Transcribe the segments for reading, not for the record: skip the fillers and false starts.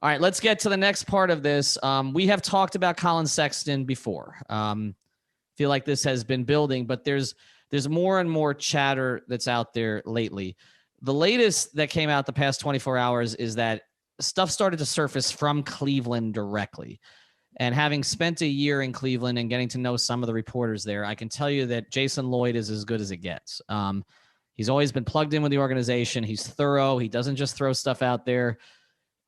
All right, let's get to the next part of this. We have talked about Collin Sexton before. Feel like this has been building, but there's more and more chatter that's out there lately. The latest that came out the past 24 hours is that stuff started to surface from Cleveland directly. And having spent a year in Cleveland and getting to know some of the reporters there, I can tell you that Jason Lloyd is as good as it gets. He's always been plugged in with the organization. He's thorough. He doesn't just throw stuff out there.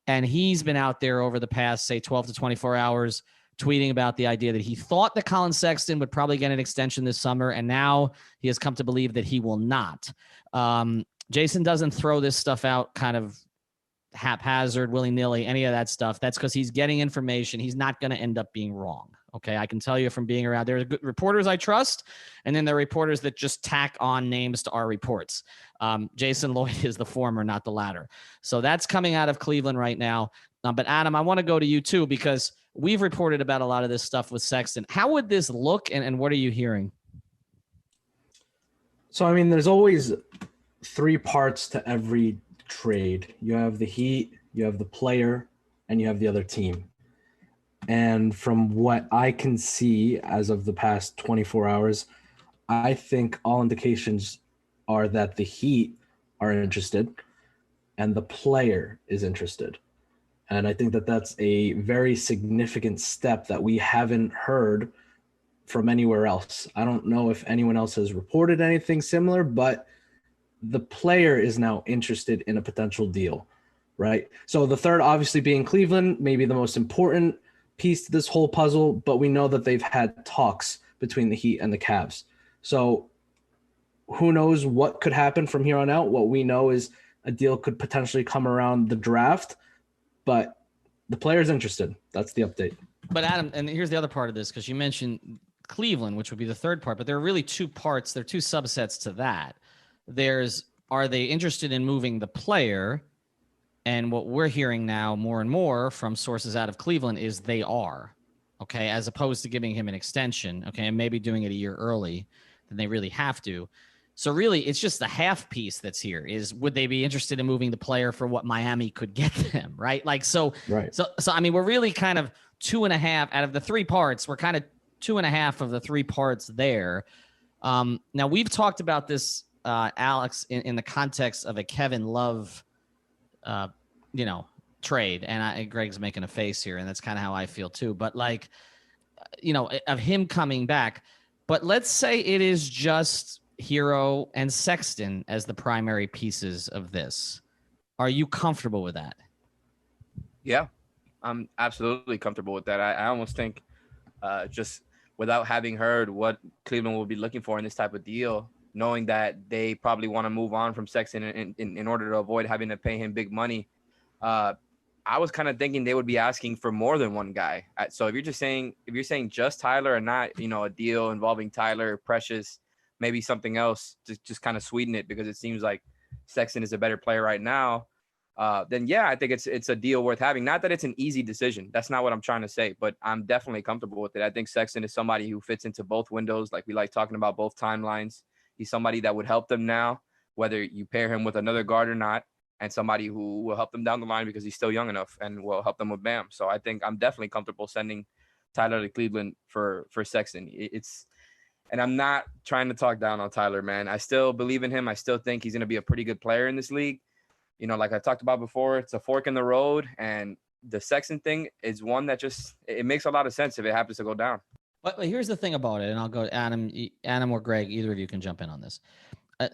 And he's been out there over the past, say, 12 to 24 hours tweeting about the idea that he thought that Collin Sexton would probably get an extension this summer, and now he has come to believe that he will not. Jason doesn't throw this stuff out kind of haphazard, willy-nilly, any of that stuff. That's because he's getting information. He's not going to end up being wrong. Okay, I can tell you from being around. There are good reporters I trust, and then there are reporters that just tack on names to our reports. Jason Lloyd is the former, not the latter. So that's coming out of Cleveland right now. But Adam, I want to go to you too, because we've reported about a lot of this stuff with Sexton. How would this look, and what are you hearing? So, I mean, there's always three parts to every trade. You have the Heat, you have the player, and you have the other team. And from what I can see as of the past 24 hours, I think all indications are that the Heat are interested and the player is interested. And I think that that's a very significant step that we haven't heard from anywhere else. I don't know if anyone else has reported anything similar, but the player is now interested in a potential deal, right? So the third obviously being Cleveland, maybe the most important piece to this whole puzzle, but we know that they've had talks between the Heat and the Cavs. So who knows what could happen from here on out? What we know is a deal could potentially come around the draft, but the player's interested. That's the update. But Adam, and here's the other part of this, because you mentioned Cleveland, which would be the third part, but there are really two parts. There are two subsets to that. There's, are they interested in moving the player? And what we're hearing now more and more from sources out of Cleveland is they are, okay, as opposed to giving him an extension, okay, and maybe doing it a year early than they really have to. So really, it's just the half piece that's here is, would they be interested in moving the player for what Miami could get them, right? Like, so, right. So I mean, we're really kind of 2.5 out of the three parts. We're kind of 2.5 of the three parts there. Now, we've talked about this, Alex, in the context of a Kevin Love trade. And Greg's making a face here, and that's kind of how I feel too. But like, of him coming back. But let's say it is just Hero and Sexton as the primary pieces of this. Are you comfortable with that? Yeah, I'm absolutely comfortable with that. I almost think just without having heard what Cleveland will be looking for in this type of deal, knowing that they probably want to move on from Sexton in order to avoid having to pay him big money, I was kind of thinking they would be asking for more than one guy. So if you're saying just Tyler and not, a deal involving Tyler, Precious, maybe something else to just kind of sweeten it, because it seems like Sexton is a better player right now, then yeah, I think it's a deal worth having. Not that it's an easy decision. That's not what I'm trying to say, but I'm definitely comfortable with it. I think Sexton is somebody who fits into both windows. Like we like talking about both timelines. He's somebody that would help them now, whether you pair him with another guard or not, and somebody who will help them down the line because he's still young enough and will help them with Bam. So I think I'm definitely comfortable sending Tyler to Cleveland for Sexton. And I'm not trying to talk down on Tyler, man. I still believe in him. I still think he's going to be a pretty good player in this league. Like I talked about before, it's a fork in the road. And the Sexton thing is one that it makes a lot of sense if it happens to go down. But here's the thing about it, and I'll go to Adam or Greg, either of you can jump in on this.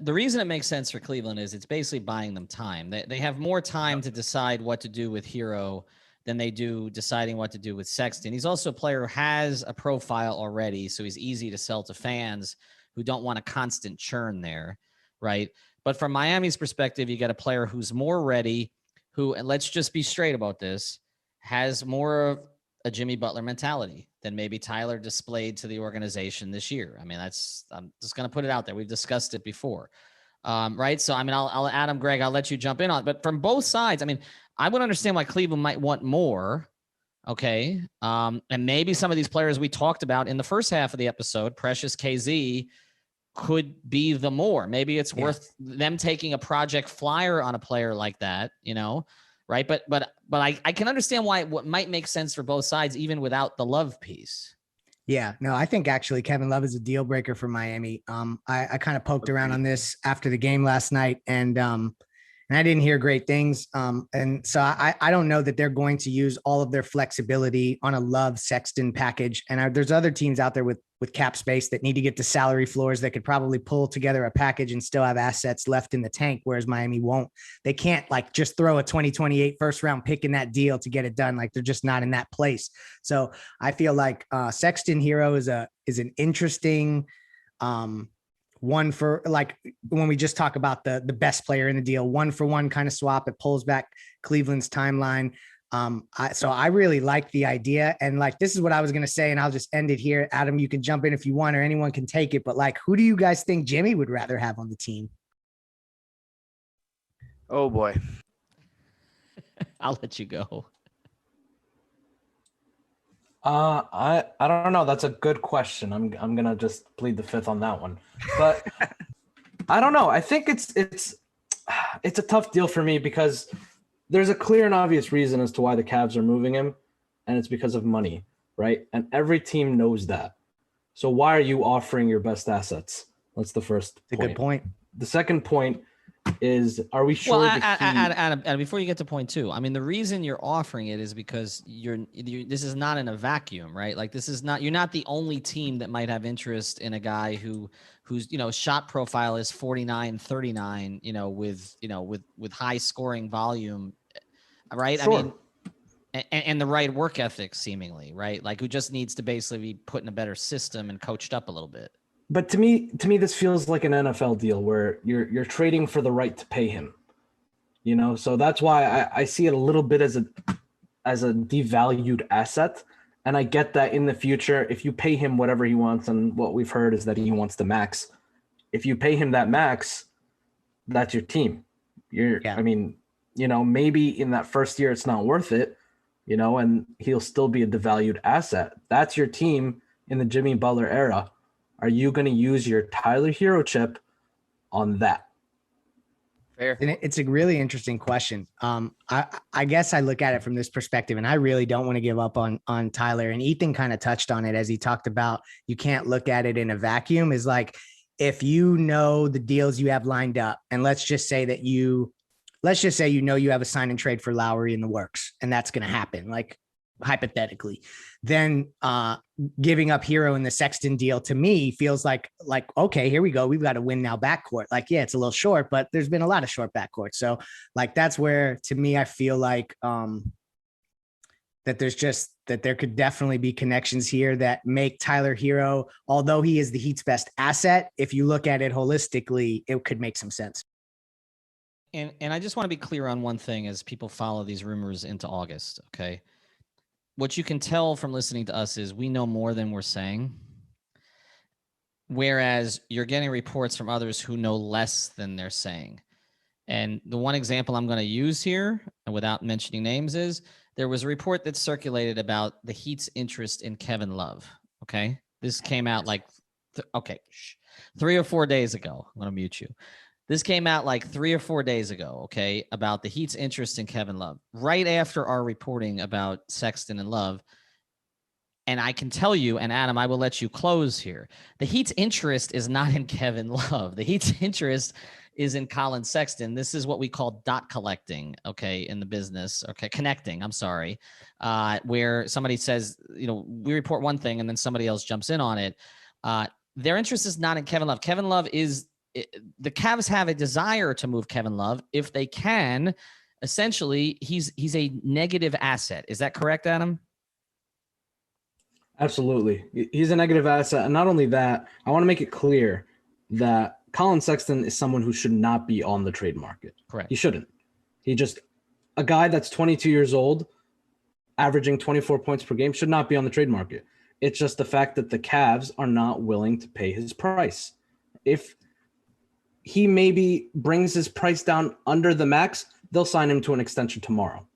The reason it makes sense for Cleveland is it's basically buying them time. They have more time to decide what to do with Hero than they do deciding what to do with Sexton. He's also a player who has a profile already, so he's easy to sell to fans who don't want a constant churn there, right? But from Miami's perspective, you got a player who's more ready, who, and let's just be straight about this, has more of a Jimmy Butler mentality than maybe Tyler displayed to the organization this year. I mean, I'm just going to put it out there. We've discussed it before, right? So, I mean, I'll Adam, Greg, I'll let you jump in on it. But from both sides, I mean, I would understand why Cleveland might want more, okay? And maybe some of these players we talked about in the first half of the episode, Precious, KZ, could be the more. Maybe it's worth them taking a project flyer on a player like that, right? But I can understand why what might make sense for both sides, even without the Love piece. Yeah, no, I think actually Kevin Love is a deal breaker for Miami. I kind of poked around on this after the game last night, and I didn't hear great things. And so I don't know that they're going to use all of their flexibility on a Love Sexton package. And there's other teams out there with cap space that need to get to salary floors that could probably pull together a package and still have assets left in the tank, whereas Miami won't. They can't like just throw a 2028 first round pick in that deal to get it done. Like they're just not in that place. So I feel like Sexton Hero is an interesting one for like when we just talk about the best player in the deal, 1-for-1 kind of swap. It pulls back Cleveland's timeline. So I really like the idea. And like, this is what I was going to say, and I'll just end it here. Adam, you can jump in if you want, or anyone can take it. But like, who do you guys think Jimmy would rather have on the team? Oh boy. I'll let you go. I don't know. That's a good question. I'm gonna just plead the fifth on that one. But I don't know. I think it's a tough deal for me because there's a clear and obvious reason as to why the Cavs are moving him, and it's because of money, right? And every team knows that. So why are you offering your best assets? That's the first point. A good point. The second point is, are we sure? Well, Adam, before you get to point two, I mean, the reason you're offering it is because this is not in a vacuum, right? Like this is not, you're not the only team that might have interest in a guy whose shot profile is 49-39, with high scoring volume, right? Sure. I mean, and the right work ethic seemingly, right? Like who just needs to basically be put in a better system and coached up a little bit. But to me, this feels like an NFL deal where you're trading for the right to pay him. So that's why I see it a little bit as a devalued asset. And I get that in the future, if you pay him whatever he wants, and what we've heard is that he wants the max. If you pay him that max, that's your team. I mean, maybe in that first year it's not worth it, and he'll still be a devalued asset. That's your team in the Jimmy Butler era. Are you going to use your Tyler Hero chip on that? Fair. And it's a really interesting question. I guess I look at it from this perspective, and I really don't want to give up on Tyler. And Ethan kind of touched on it as he talked about you can't look at it in a vacuum. Is like if you know the deals you have lined up, and let's just say you have a sign and trade for Lowry in the works, and that's going to happen. Like hypothetically, then giving up Hero in the Sexton deal to me feels like, okay, here we go. We've got to win now backcourt. Like, yeah, it's a little short, but there's been a lot of short backcourt. So like, that's where, to me, I feel like that there could definitely be connections here that make Tyler Hero, although he is the Heat's best asset, if you look at it holistically, it could make some sense. And I just want to be clear on one thing as people follow these rumors into August. Okay. What you can tell from listening to us is we know more than we're saying, whereas you're getting reports from others who know less than they're saying. And the one example I'm going to use here, and without mentioning names, is there was a report that circulated about the Heat's interest in Kevin Love. Okay. This came out like, 3 or 4 days ago. I'm going to mute you. This came out like 3 or 4 days ago, okay, about the Heat's interest in Kevin Love, right after our reporting about Sexton and Love. And I can tell you, and Adam, I will let you close here. The Heat's interest is not in Kevin Love. The Heat's interest is in Collin Sexton. This is what we call dot collecting, okay, in the business, okay, connecting, I'm sorry, where somebody says, we report one thing and then somebody else jumps in on it. Their interest is not in Kevin Love. Kevin Love is, the Cavs have a desire to move Kevin Love if they can. Essentially, he's a negative asset. Is that correct, Adam? Absolutely. He's a negative asset. And not only that, I want to make it clear that Collin Sexton is someone who should not be on the trade market. Correct. He shouldn't. A guy that's 22 years old, averaging 24 points per game, should not be on the trade market. It's just the fact that the Cavs are not willing to pay his price. If he maybe brings his price down under the max, they'll sign him to an extension tomorrow,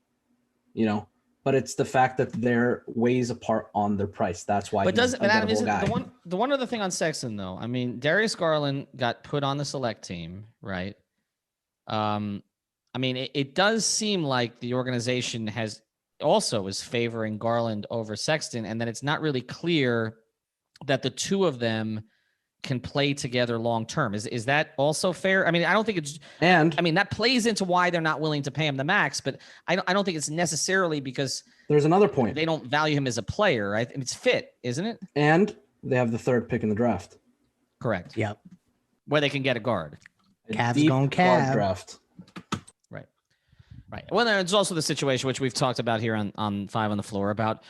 but it's the fact that they're ways apart on their price. That's why. But Adam, isn't the one other thing on Sexton though? I mean, Darius Garland got put on the select team, right? I mean, it does seem like the organization is favoring Garland over Sexton, and then it's not really clear that the two of them can play together long term. Is that also fair? I mean, I don't think it's. And I mean, that plays into why they're not willing to pay him the max, but I don't think it's necessarily because there's another point. They don't value him as a player. Right? It's fit, isn't it? And they have the third pick in the draft. Correct. Yep. Where they can get a guard. Cavs going guard Cav. draft. Right. Well, there's also the situation which we've talked about here on Five on the Floor about.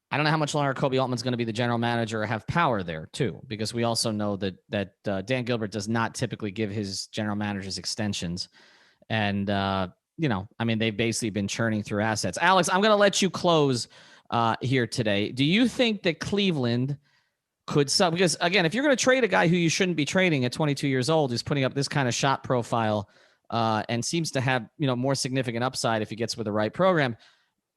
I don't know how much longer Kobe Altman's going to be the general manager or have power there too, because we also know that Dan Gilbert does not typically give his general managers extensions, and I mean, they've basically been churning through assets. Alex, I'm going to let you close here today. Do you think that Cleveland could sell? Because again, if you're going to trade a guy who you shouldn't be trading at 22 years old, who's putting up this kind of shot profile and seems to have more significant upside if he gets with the right program.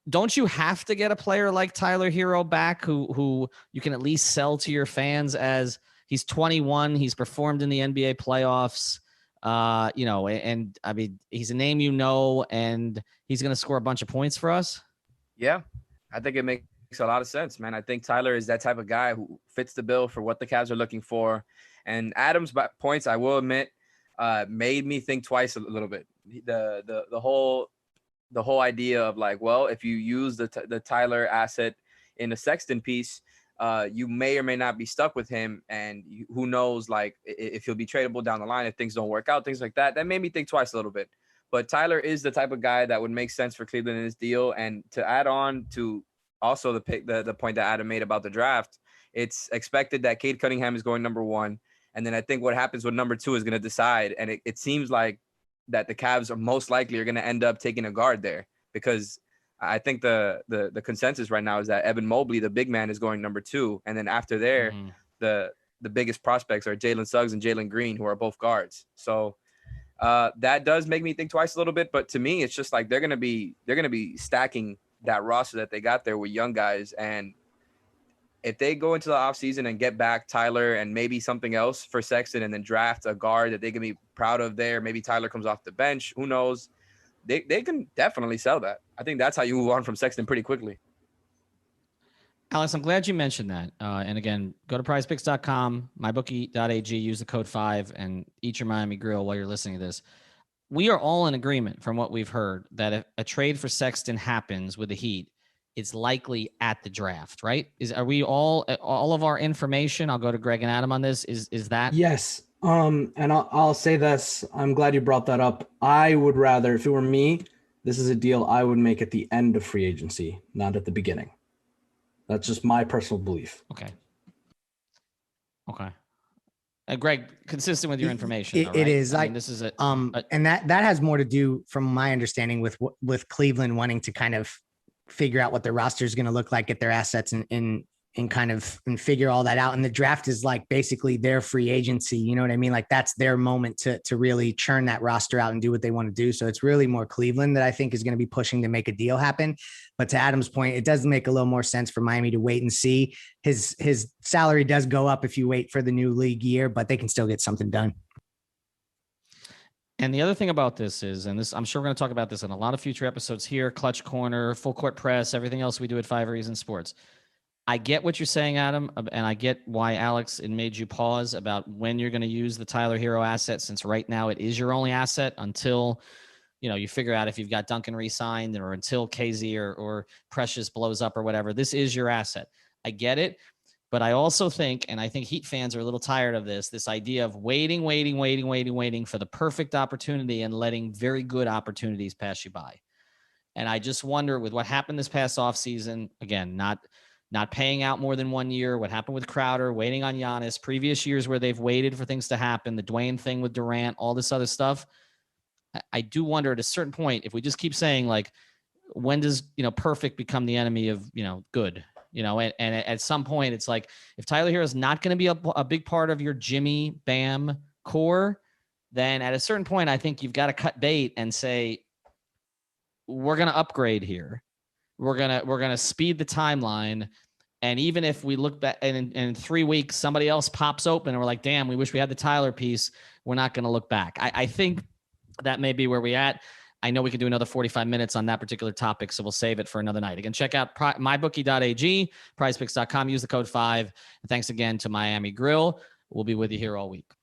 Don't you have to get a player like Tyler Hero back who you can at least sell to your fans as he's 21, he's performed in the NBA playoffs, and I mean, he's a name and he's going to score a bunch of points for us? Yeah, I think it makes a lot of sense, man. I think Tyler is that type of guy who fits the bill for what the Cavs are looking for. And Adams' points, I will admit, made me think twice a little bit. The whole idea of like, well, if you use the Tyler asset in the Sexton piece, you may or may not be stuck with him, and who knows, like if he'll be tradable down the line if things don't work out, things like that. That made me think twice a little bit. But Tyler is the type of guy that would make sense for Cleveland in this deal. And to add on to also the point that Adam made about the draft, it's expected that Cade Cunningham is going number 1. And then I think what happens with number 2 is going to decide. And it seems like that the Cavs are most likely going to end up taking a guard there, because I think the consensus right now is that Evan Mobley, the big man, is going number 2. And then after there, the biggest prospects are Jalen Suggs and Jalen Green, who are both guards. So that does make me think twice a little bit. But to me, it's just like they're going to be stacking that roster that they got there with young guys. And if they go into the offseason and get back Tyler and maybe something else for Sexton, and then draft a guard that they can be proud of there, maybe Tyler comes off the bench, who knows? They can definitely sell that. I think that's how you move on from Sexton pretty quickly. Alex, I'm glad you mentioned that. And again, go to prizepicks.com, mybookie.ag, use the code 5, and eat your Miami Grill while you're listening to this. We are all in agreement from what we've heard that if a trade for Sexton happens with the Heat, it's likely at the draft, right? Are we all of our information? I'll go to Greg and Adam on this. Is that? Yes. And I'll say this. I'm glad you brought that up. I would rather, if it were me, this is a deal I would make at the end of free agency, not at the beginning. That's just my personal belief. Okay. Greg, consistent with your information. It is. I mean, this is and that has more to do, from my understanding, with Cleveland wanting to kind of figure out what their roster is going to look like, get their assets and figure all that out. And the draft is like basically their free agency. You know what I mean? Like that's their moment to really churn that roster out and do what they want to do. So it's really more Cleveland that I think is going to be pushing to make a deal happen. But to Adam's point, it does make a little more sense for Miami to wait and see. His salary does go up if you wait for the new league year, but they can still get something done. And the other thing about this is, and this, I'm sure we're going to talk about this in a lot of future episodes here, Clutch Corner, Full Court Press, everything else we do at 5 Reasons Sports. I get what you're saying, Adam, and I get why, Alex, it made you pause about when you're going to use the Tyler Hero asset, since right now it is your only asset until, you figure out if you've got Duncan re-signed, or until KZ or Precious blows up or whatever. This is your asset. I get it. But I also think, and I think Heat fans are a little tired of this idea of waiting for the perfect opportunity and letting very good opportunities pass you by. And I just wonder, with what happened this past offseason, again, not paying out more than 1 year, what happened with Crowder, waiting on Giannis, previous years where they've waited for things to happen, the Dwayne thing with Durant, all this other stuff. I do wonder at a certain point, if we just keep saying, like, when does, perfect become the enemy of, good? And at some point it's like, if Tyler Hero is not going to be a big part of your Jimmy Bam core, then at a certain point, I think you've got to cut bait and say, we're going to upgrade here. We're going to speed the timeline. And even if we look back and in 3 weeks, somebody else pops open and we're like, damn, we wish we had the Tyler piece, we're not going to look back. I think that may be where we at. I know we could do another 45 minutes on that particular topic, so we'll save it for another night. Again, check out mybookie.ag, prizepicks.com. Use the code 5. And thanks again to Miami Grill. We'll be with you here all week.